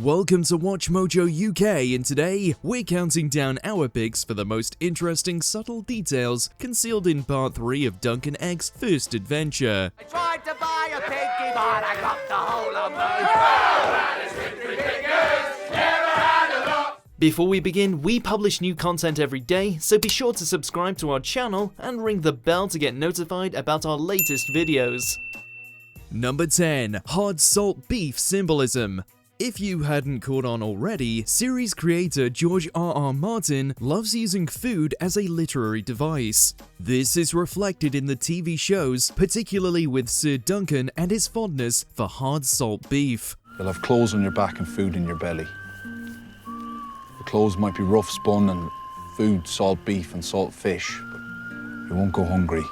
Welcome to Watch Mojo UK, and today we're counting down our picks for the most interesting subtle details concealed in part 3 of Duncan Egg's first adventure. I tried to buy a piggy, but I got the whole of them. Before we begin, we publish new content every day, so be sure to subscribe to our channel and ring the bell to get notified about our latest videos. Number 10. Hard Salt Beef Symbolism. If you hadn't caught on already, series creator George R.R. Martin loves using food as a literary device. This is reflected in the TV shows, particularly with Ser Duncan and his fondness for hard salt beef. You'll have clothes on your back and food in your belly. The clothes might be rough spun and food, salt beef and salt fish, but you won't go hungry.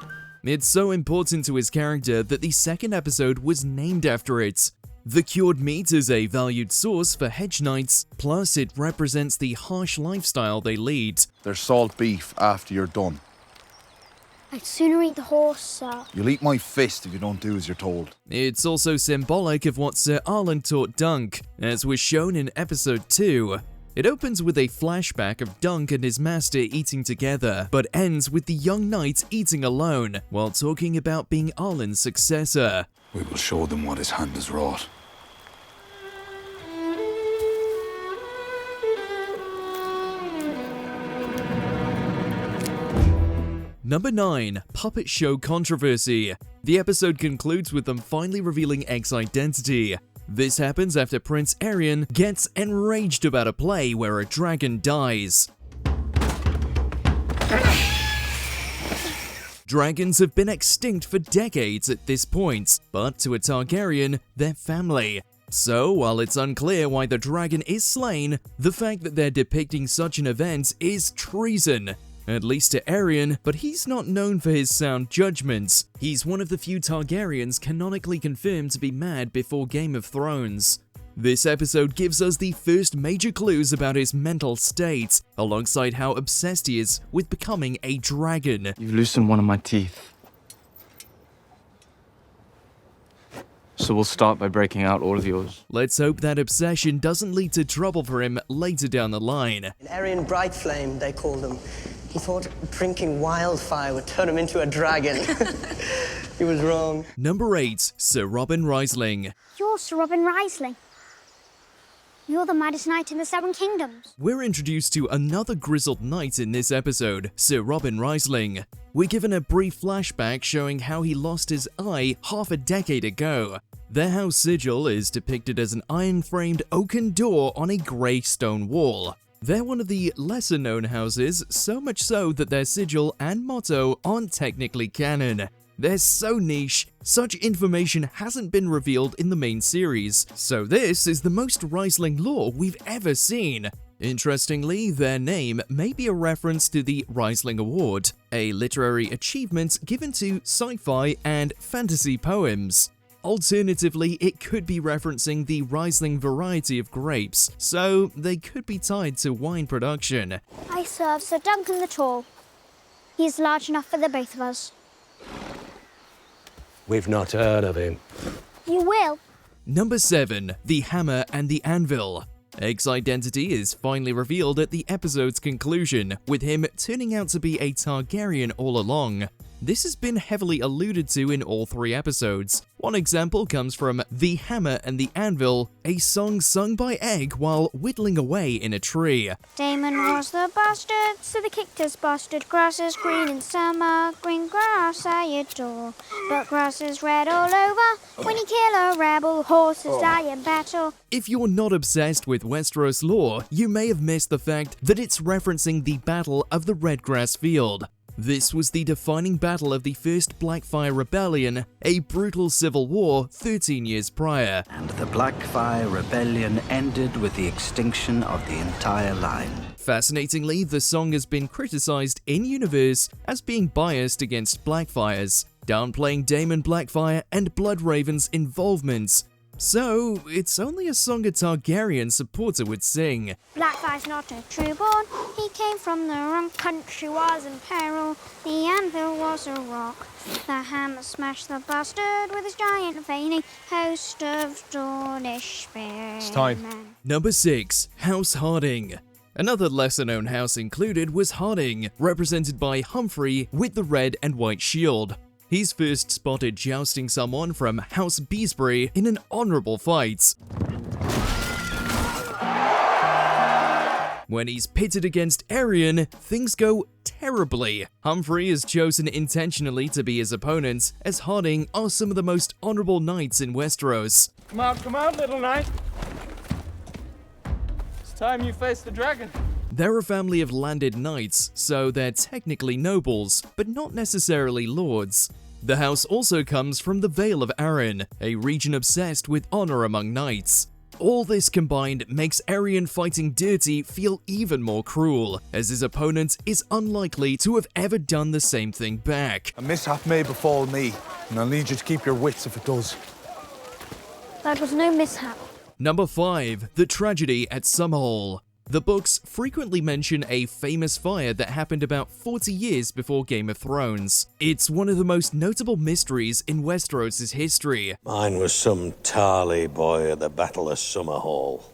It's so important to his character that the second episode was named after it. The cured meat is a valued source for hedge knights, plus it represents the harsh lifestyle they lead. There's salt beef after you're done. I'd sooner eat the horse, sir. You'll eat my fist if you don't do as you're told. It's also symbolic of what Sir Arlen taught Dunk, as was shown in episode 2. It opens with a flashback of Dunk and his master eating together, but ends with the young knight eating alone, while talking about being Arlen's successor. We will show them what his hand has wrought. Number 9. Puppet Show Controversy. The episode concludes with them finally revealing Egg's identity. This happens after Prince Aerion gets enraged about a play where a dragon dies. Dragons have been extinct for decades at this point, but to a Targaryen, they're family. So, while it's unclear why the dragon is slain, the fact that they're depicting such an event is treason. At least to Aerion, but he's not known for his sound judgments. He's one of the few Targaryens canonically confirmed to be mad before Game of Thrones. This episode gives us the first major clues about his mental state, alongside how obsessed he is with becoming a dragon. You've loosened one of my teeth. So we'll start by breaking out all of yours. Let's hope that obsession doesn't lead to trouble for him later down the line. Aerion Brightflame, they called him. He thought drinking wildfire would turn him into a dragon. He was wrong. Number 8. Sir Robin Rhysling. You're Sir Robin Rhysling. You're the maddest knight in the Seven Kingdoms. We're introduced to another grizzled knight in this episode, Sir Robin Rhysling. We're given a brief flashback showing how he lost his eye half a decade ago. Their house sigil is depicted as an iron-framed oaken door on a grey stone wall. They're one of the lesser-known houses, so much so that their sigil and motto aren't technically canon. They're so niche, such information hasn't been revealed in the main series, so this is the most Rhysling lore we've ever seen. Interestingly, their name may be a reference to the Rhysling Award, a literary achievement given to sci-fi and fantasy poems. Alternatively, it could be referencing the Rhysling variety of grapes, so they could be tied to wine production. I serve Ser Duncan the Tall. He's large enough for the both of us. We've not heard of him. You will. Number 7. The Hammer and the Anvil. Egg's identity is finally revealed at the episode's conclusion, with him turning out to be a Targaryen all along. This has been heavily alluded to in all 3 episodes. One example comes from The Hammer and the Anvil, a song sung by Egg while whittling away in a tree. Damon was the bastard, so they kicked his bastard. Grass is green in summer, green grass I adore. But grass is red all over, when you kill a rebel, horses die in battle. If you're not obsessed with Westeros lore, you may have missed the fact that it's referencing the Battle of the Redgrass Field. This was the defining battle of the First Blackfire Rebellion, a brutal civil war 13 years prior. And the Blackfire Rebellion ended with the extinction of the entire line. Fascinatingly, the song has been criticized in-universe as being biased against Blackfires, downplaying Daemon Blackfire and Bloodraven's involvement. So, it's only a song a Targaryen supporter would sing. Blackfire's not a true-born, he came from the wrong country, was in peril. The anvil was a rock, the hammer smashed the bastard with his giant veiny host of Dornish spearmen. It's time. Number 6. House Hardyng. Another lesser-known house included was Hardyng, represented by Humphrey with the red and white shield. He's first spotted jousting someone from House Beesbury in an honourable fight. When he's pitted against Aerion, things go terribly. Humphrey is chosen intentionally to be his opponent, as Hardyng are some of the most honourable knights in Westeros. Come out, little knight. It's time you face the dragon. They're a family of landed knights, so they're technically nobles, but not necessarily lords. The house also comes from the Vale of Arryn, a region obsessed with honour among knights. All this combined makes Aerion fighting dirty feel even more cruel, as his opponent is unlikely to have ever done the same thing back. A mishap may befall me, and I'll need you to keep your wits if it does. That was no mishap. Number 5. The Tragedy at Summerhall. The books frequently mention a famous fire that happened about 40 years before Game of Thrones. It's one of the most notable mysteries in Westeros' history. Mine was some Tarly boy at the Battle of Summerhall.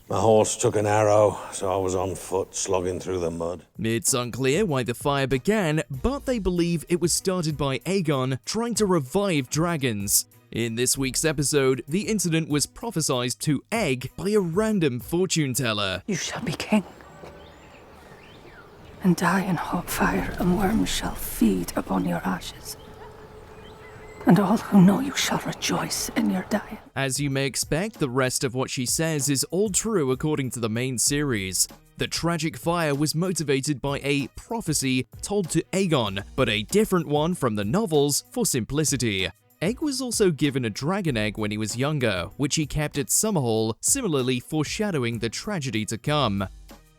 My horse took an arrow, so I was on foot slogging through the mud. It's unclear why the fire began, but they believe it was started by Aegon trying to revive dragons. In this week's episode, the incident was prophesied to Egg by a random fortune teller. You shall be king, and die in hot fire, and worms shall feed upon your ashes. And all who know you shall rejoice in your dying. As you may expect, the rest of what she says is all true according to the main series. The tragic fire was motivated by a prophecy told to Aegon, but a different one from the novels for simplicity. Egg was also given a dragon egg when he was younger, which he kept at Summerhall, similarly foreshadowing the tragedy to come.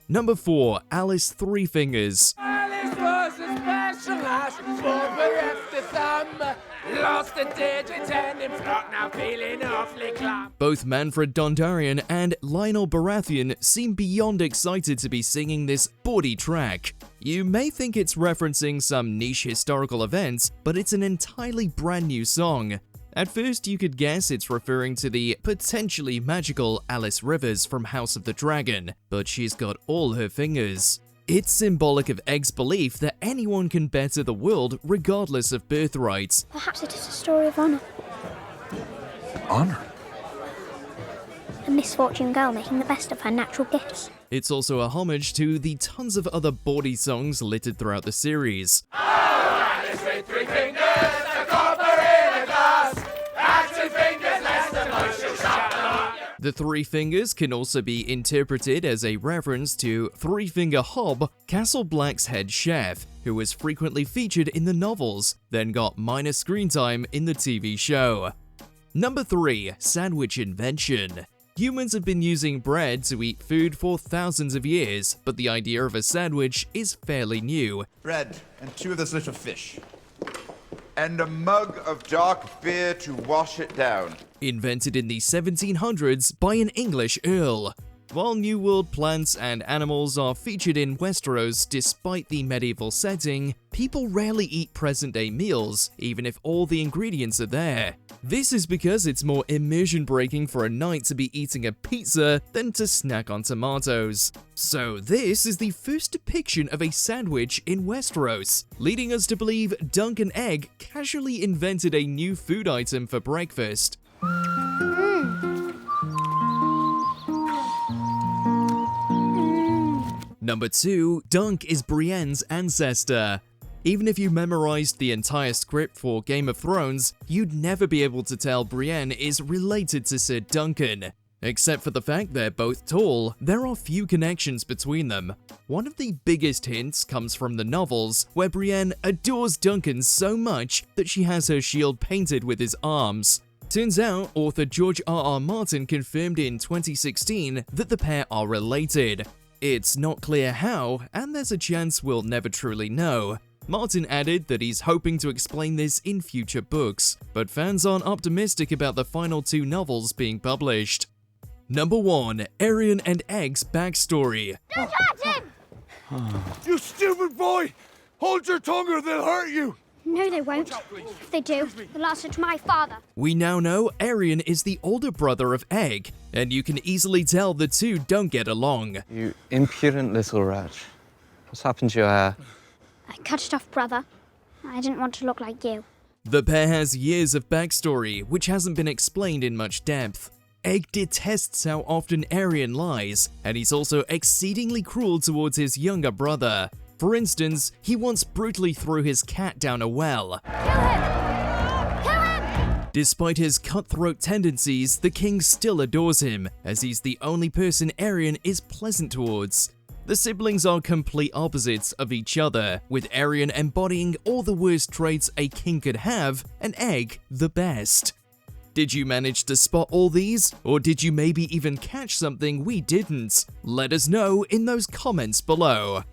Number 4. Alice Three Fingers. Alice was a special lass, born bereft of thumb. Lost a digit and in front, now feeling awfully glum. Both Manfred Dondarrion and Lionel Baratheon seem beyond excited to be singing this bawdy track. You may think it's referencing some niche historical event, but it's an entirely brand new song. At first, you could guess it's referring to the potentially magical Alice Rivers from House of the Dragon, but she's got all her fingers. It's symbolic of Egg's belief that anyone can better the world regardless of birthright. Perhaps it is a story of honour. Honour? A misfortune girl making the best of her natural gifts. It's also a homage to the tons of other bawdy songs littered throughout the series. Alice with 3 fingers, a copper in a glass, and 2 fingers less than most she'll shut them up. The 3 fingers can also be interpreted as a reference to Three-Finger Hob, Castle Black's head chef, who was frequently featured in the novels, then got minor screen time in the TV show. Number 3. Sandwich Invention. Humans have been using bread to eat food for thousands of years, but the idea of a sandwich is fairly new. Bread and 2 of this little fish. And a mug of dark beer to wash it down. Invented in the 1700s by an English earl. While New World plants and animals are featured in Westeros despite the medieval setting, people rarely eat present-day meals, even if all the ingredients are there. This is because it's more immersion-breaking for a knight to be eating a pizza than to snack on tomatoes. So this is the first depiction of a sandwich in Westeros, leading us to believe Duncan Egg casually invented a new food item for breakfast. Number 2. Dunk is Brienne's ancestor. Even if you memorized the entire script for Game of Thrones, you'd never be able to tell Brienne is related to Ser Duncan. Except for the fact they're both tall, there are few connections between them. One of the biggest hints comes from the novels, where Brienne adores Duncan so much that she has her shield painted with his arms. Turns out, author George R.R. Martin confirmed in 2016 that the pair are related. It's not clear how, and there's a chance we'll never truly know. Martin added that he's hoping to explain this in future books, but fans aren't optimistic about the final 2 novels being published. Number 1. Aerion and Egg's backstory. Don't touch him! You stupid boy! Hold your tongue or they'll hurt you! No, they won't. If they do, they'll answer to my father. We now know Aerion is the older brother of Egg, and you can easily tell the two don't get along. You impudent little wretch. What's happened to your hair? I cut it off, brother. I didn't want to look like you. The pair has years of backstory, which hasn't been explained in much depth. Egg detests how often Aerion lies, and he's also exceedingly cruel towards his younger brother. For instance, he once brutally threw his cat down a well. Kill him! Kill him! Despite his cutthroat tendencies, the king still adores him, as he's the only person Aerion is pleasant towards. The siblings are complete opposites of each other, with Aerion embodying all the worst traits a king could have, and Egg the best. Did you manage to spot all these, or did you maybe even catch something we didn't? Let us know in those comments below.